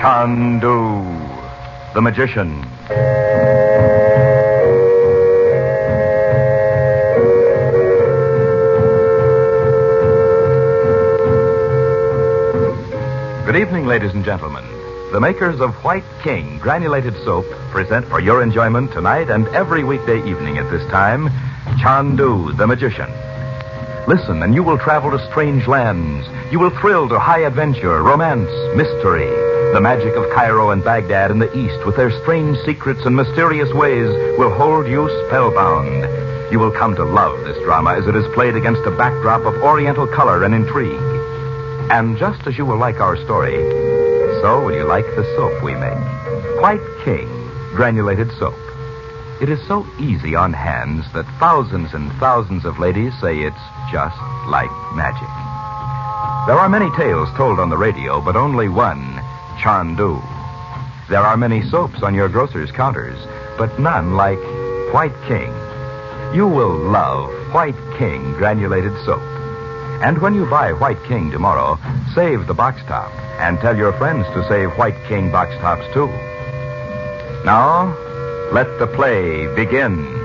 Chandu the Magician. Good evening, ladies and gentlemen. The makers of White King granulated soap present for your enjoyment tonight and every weekday evening at this time, Chandu the Magician. Listen, and you will travel to strange lands. You will thrill to high adventure, romance, mystery. The magic of Cairo and Baghdad in the East, with their strange secrets and mysterious ways, will hold you spellbound. You will come to love this drama as it is played against a backdrop of oriental color and intrigue. And just as you will like our story, so will you like the soap we make. White King granulated soap. It is so easy on hands that thousands and thousands of ladies say it's just like magic. There are many tales told on the radio, but only one, Chandu. There are many soaps on your grocer's counters, but none like White King. You will love White King granulated soap. And when you buy White King tomorrow, save the box top and tell your friends to save White King box tops too. Now, let the play begin.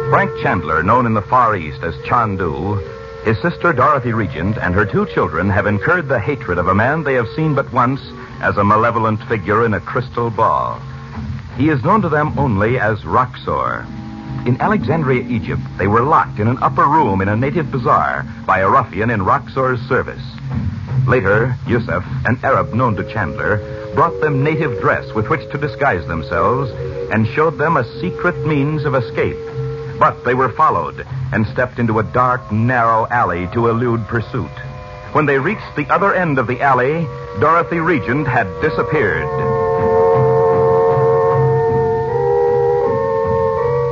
Frank Chandler, known in the Far East as Chandu, his sister Dorothy Regent, and her two children have incurred the hatred of a man they have seen but once as a malevolent figure in a crystal ball. He is known to them only as Roxor. In Alexandria, Egypt, they were locked in an upper room in a native bazaar by a ruffian in Roxor's service. Later, Yusuf, an Arab known to Chandler, brought them native dress with which to disguise themselves and showed them a secret means of escape. But they were followed and stepped into a dark, narrow alley to elude pursuit. When they reached the other end of the alley, Dorothy Regent had disappeared.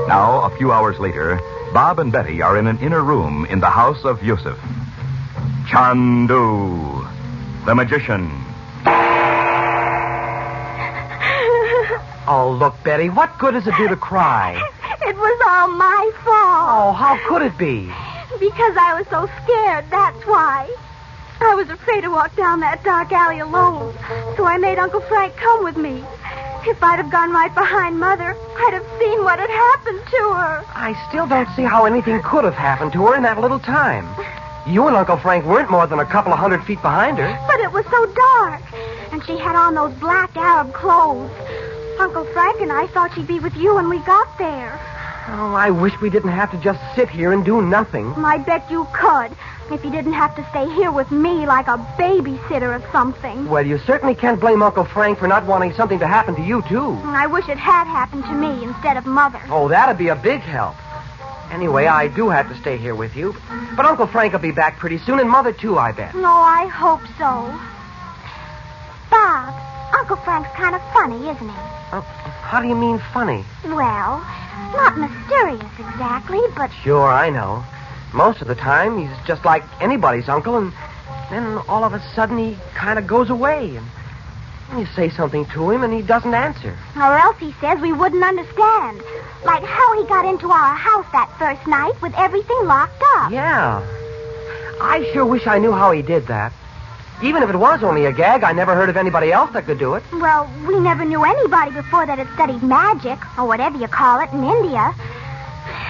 Now, a few hours later, Bob and Betty are in an inner room in the house of Yusuf. Chandu, the Magician. Oh, look, Betty, what good does it do to cry? It was all my fault. Oh, how could it be? Because I was so scared, that's why. I was afraid to walk down that dark alley alone, so I made Uncle Frank come with me. If I'd have gone right behind Mother, I'd have seen what had happened to her. I still don't see how anything could have happened to her in that little time. You and Uncle Frank weren't more than a couple of 100 feet behind her. But it was so dark, and she had on those black Arab clothes. Uncle Frank and I thought she'd be with you when we got there. Oh, I wish we didn't have to just sit here and do nothing. I bet you could, if you didn't have to stay here with me like a babysitter or something. Well, you certainly can't blame Uncle Frank for not wanting something to happen to you, too. I wish it had happened to me instead of Mother. Oh, that'd be a big help. Anyway, I do have to stay here with you. But Uncle Frank will be back pretty soon, and Mother, too, I bet. No, I hope so. Bob, Uncle Frank's kind of funny, isn't he? How do you mean funny? Well, not mysterious exactly, but... Sure, I know. Most of the time, he's just like anybody's uncle, and then all of a sudden he kind of goes away. And you say something to him, and he doesn't answer. Or else he says we wouldn't understand. Like how he got into our house that first night with everything locked up. Yeah. I sure wish I knew how he did that. Even if it was only a gag, I never heard of anybody else that could do it. Well, we never knew anybody before that had studied magic, or whatever you call it, in India.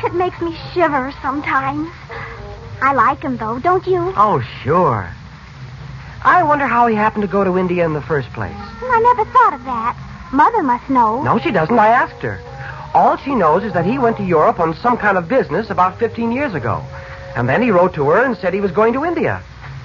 It makes me shiver sometimes. I like him, though, don't you? Oh, sure. I wonder how he happened to go to India in the first place. I never thought of that. Mother must know. No, she doesn't. I asked her. All she knows is that he went to Europe on some kind of business about 15 years ago. And then he wrote to her and said he was going to India.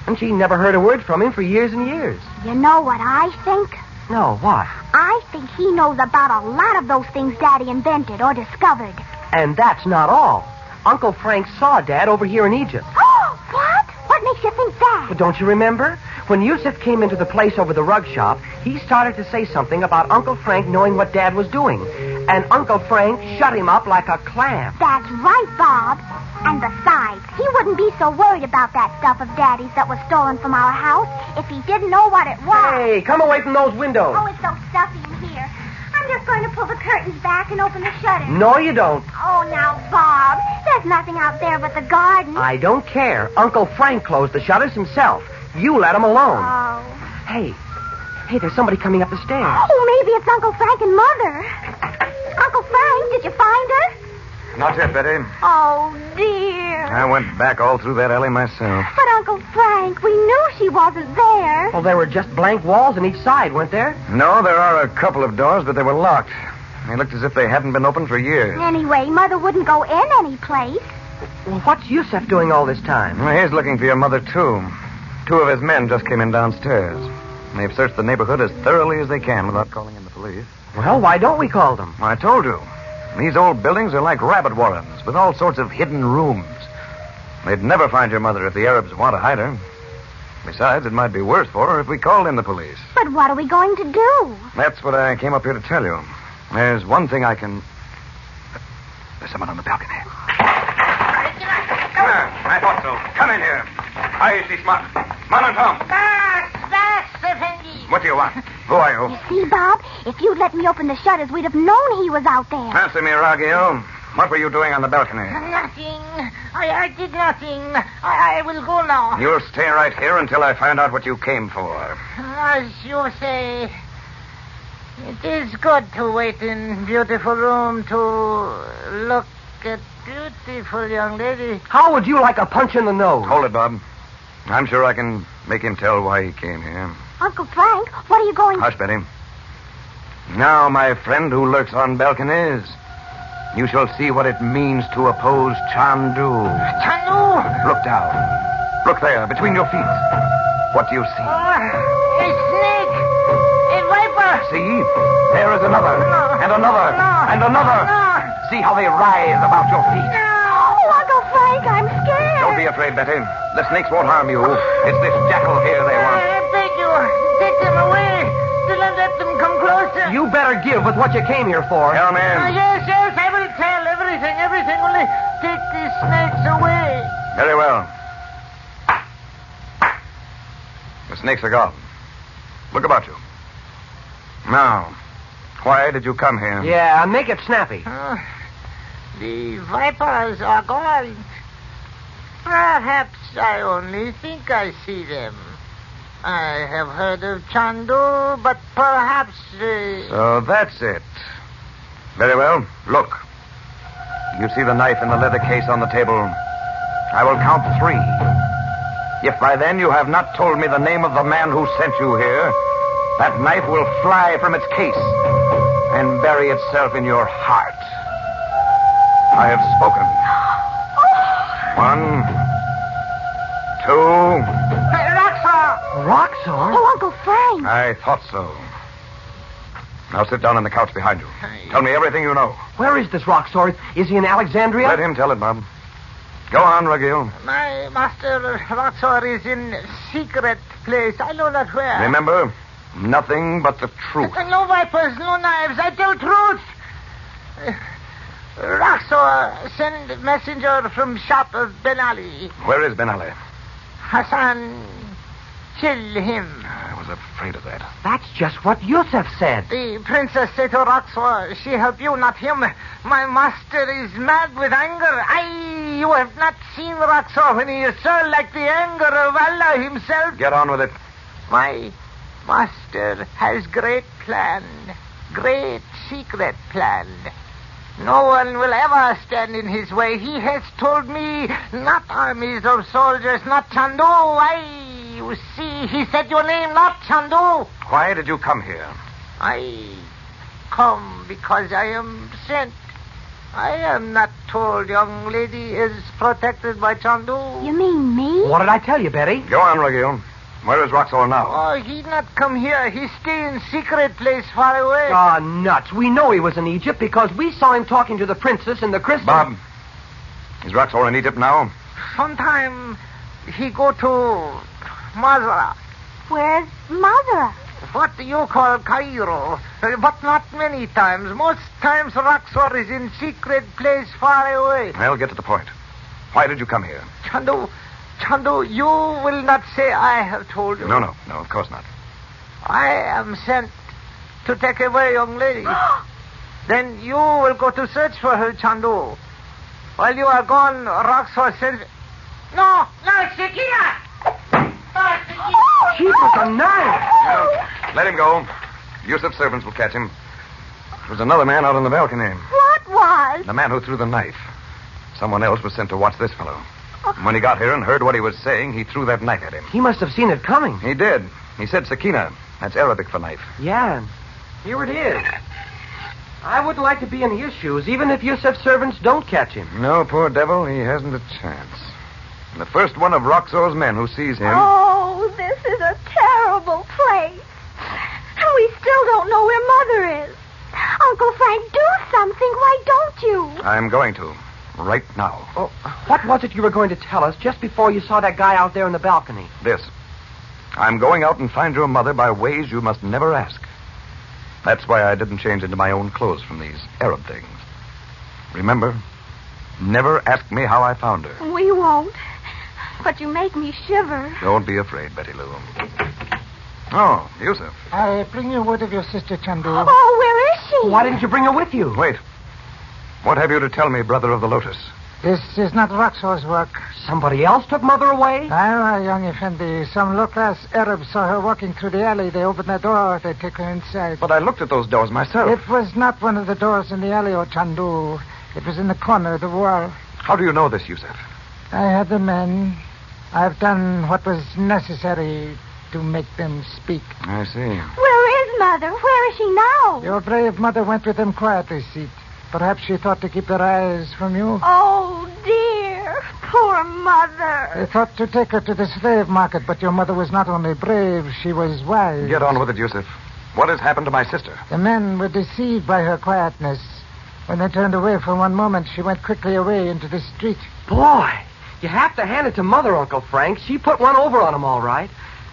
And she never heard a word from him for years and years. You know what I think? No, what? I think he knows about a lot of those things Daddy invented or discovered. And that's not all. Uncle Frank saw Dad over here in Egypt. Oh, what? What makes you think that? But don't you remember? When Yusuf came into the place over the rug shop, he started to say something about Uncle Frank knowing what Dad was doing. And Uncle Frank shut him up like a clam. That's right, Bob. And besides, he wouldn't be so worried about that stuff of Daddy's that was stolen from our house if he didn't know what it was. Hey, come away from those windows. Oh, it's so stuffy in here. I'm just going to pull the curtains back and open the shutters. No, you don't. Oh, now, Bob, there's nothing out there but the garden. I don't care. Uncle Frank closed the shutters himself. You let him alone. Oh. Hey, there's somebody coming up the stairs. Oh, maybe it's Uncle Frank and Mother. Uncle Frank, did you find her? Not yet, Betty. Oh, dear. I went back all through that alley myself. But, Uncle Frank, we knew she wasn't there. Well, there were just blank walls on each side, weren't there? No, there are a couple of doors, but they were locked. They looked as if they hadn't been opened for years. Anyway, Mother wouldn't go in any place. Well, what's Yusef doing all this time? Well, he's looking for your mother, too. 2 of his men just came in downstairs. They've searched the neighborhood as thoroughly as they can without calling in the police. Well, why don't we call them? I told you. These old buildings are like rabbit warrens with all sorts of hidden rooms. They'd never find your mother if the Arabs want to hide her. Besides, it might be worse for her if we called in the police. But what are we going to do? That's what I came up here to tell you. There's one thing I can... There's someone on the balcony. Come here. I thought so. Come in here. I see smart. Man and Tom. What do you want? Who are you? You see, Bob, if you'd let me open the shutters, we'd have known he was out there. Answer me, Raghil. What were you doing on the balcony? Nothing. I did nothing. I will go now. You'll stay right here until I find out what you came for. As you say, it is good to wait in beautiful room to look at beautiful young lady. How would you like a punch in the nose? Hold it, Bob. I'm sure I can make him tell why he came here. Uncle Frank, what are you going to... Hush, Betty. Now, my friend who lurks on balconies, you shall see what it means to oppose Chandu. Chandu! Look down. Look there, between your feet. What do you see? A snake! A viper! See? There is another, and another, and another. See how they rise about your feet. Oh, Uncle Frank, I'm scared. Don't be afraid, Betty. The snakes won't harm you. It's this jackal here they want. I beg you, take them away. Do not let them come closer. You better give with what you came here for. Tell me. Yes, I will tell everything. Only take these snakes away. Very well. The snakes are gone. Look about you. Now, why did you come here? Yeah, make it snappy. The vipers are gone. Perhaps I only think I see them. I have heard of Chandu, but perhaps... So that's it. Very well. Look. You see the knife in the leather case on the table? I will count 3. If by then you have not told me the name of the man who sent you here, that knife will fly from its case and bury itself in your heart. I have spoken. 1, 2... Roxor? Oh, Uncle Frank. I thought so. Now sit down on the couch behind you. Tell me everything you know. Where is this Roxor? Is he in Alexandria? Let him tell it, Bob. Go on, Raghil. My master Roxor is in secret place. I know not where. Remember, nothing but the truth. No vipers, no knives. I tell truth. Roxor, send messenger from shop of Ben Ali. Where is Ben Ali? Hassan, kill him. I was afraid of that. That's just what Yusef said. The princess said to Roxor, she help you, not him. My master is mad with anger. You have not seen Roxor when he is so like the anger of Allah himself. Get on with it. My master has great plan. Great secret plan. No one will ever stand in his way. He has told me not armies of soldiers, not Chandu. You see, he said your name, not Chandu. Why did you come here? I come because I am sent. I am not told young lady is protected by Chandu. You mean me? What did I tell you, Betty? Go on, Raghil. Where is Roxor now? Oh, he not come here. He stay in secret place far away. Ah, nuts. We know he was in Egypt because we saw him talking to the princess in the crystal... Bob, is Roxor in Egypt now? Sometime he go to Mazra. Where's Mother? What you call Cairo. But not many times. Most times Roxor is in secret place far away. Well, get to the point. Why did you come here? Chandu, you will not say I have told you. No, of course not. I am sent to take away young lady. Then you will go to search for her, Chandu. While you are gone, Roxor says... No, Sakina! She took a knife. Yeah, let him go. Yusuf's servants will catch him. There was another man out on the balcony. What was? The man who threw the knife. Someone else was sent to watch this fellow. And when he got here and heard what he was saying, he threw that knife at him. He must have seen it coming. He did. He said Sakina. That's Arabic for knife. Yeah, here it is. I wouldn't like to be in his shoes, even if Yusuf's servants don't catch him. No, poor devil, he hasn't a chance. And the first one of Roxor's men who sees him... Oh, this is a terrible place. And we still don't know where Mother is. Uncle Frank, do something. Why don't you? I'm going to. Right now. Oh, what was it you were going to tell us just before you saw that guy out there on the balcony? This. I'm going out and find your mother by ways you must never ask. That's why I didn't change into my own clothes from these Arab things. Remember, never ask me how I found her. We won't. But you make me shiver. Don't be afraid, Betty Lou. Oh, Yusuf. I bring you word of your sister, Chandu. Oh, where is she? Why didn't you bring her with you? Wait. What have you to tell me, brother of the Lotus? This is not Roxor's work. Somebody else took Mother away? Young Effendi. Some low-class Arabs saw her walking through the alley. They opened the door. They take her inside. But I looked at those doors myself. It was not one of the doors in the alley, O Chandu. It was in the corner of the wall. How do you know this, Yusuf? I had the men. I've done what was necessary to make them speak. I see. Where is Mother? Where is she now? Your brave mother went with them quietly, Seat. Perhaps she thought to keep their eyes from you. Oh, dear. Poor Mother. They thought to take her to the slave market, but your mother was not only brave, she was wise. Get on with it, Yusuf. What has happened to my sister? The men were deceived by her quietness. When they turned away for one moment, she went quickly away into the street. Boy, you have to hand it to Mother, Uncle Frank. She put one over on him, all right.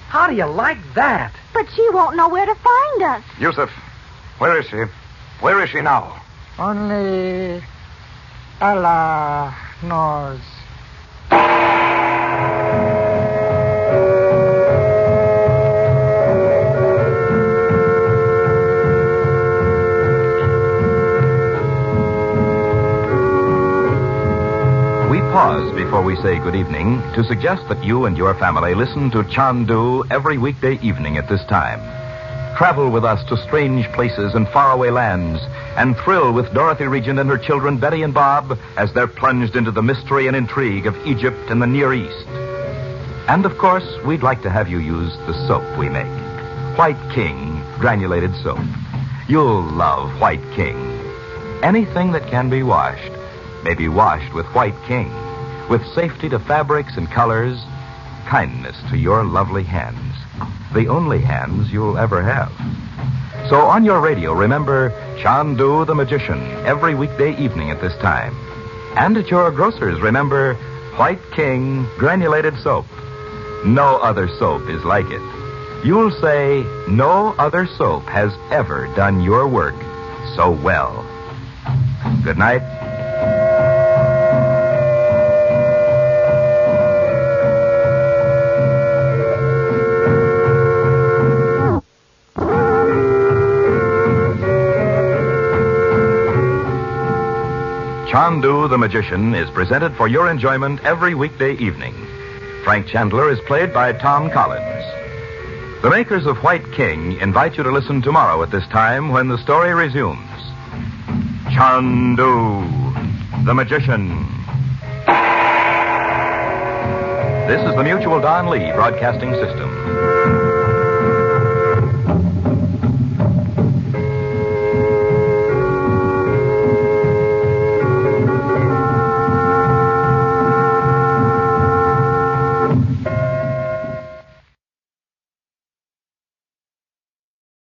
How do you like that? But she won't know where to find us. Yusuf, where is she? Where is she now? Only Allah knows. We pause before we say good evening to suggest that you and your family listen to Chandu every weekday evening at this time. Travel with us to strange places and faraway lands and thrill with Dorothy Regent and her children Betty and Bob as they're plunged into the mystery and intrigue of Egypt and the Near East. And, of course, we'd like to have you use the soap we make. White King granulated soap. You'll love White King. Anything that can be washed may be washed with White King, with safety to fabrics and colors, kindness to your lovely hands. The only hands you'll ever have. So on your radio, remember Chandu the Magician every weekday evening at this time. And at your grocer's, remember White King granulated soap. No other soap is like it. You'll say no other soap has ever done your work so well. Good night. Chandu the Magician is presented for your enjoyment every weekday evening. Frank Chandler is played by Tom Collins. The makers of White King invite you to listen tomorrow at this time when the story resumes. Chandu the Magician. This is the Mutual Don Lee Broadcasting System.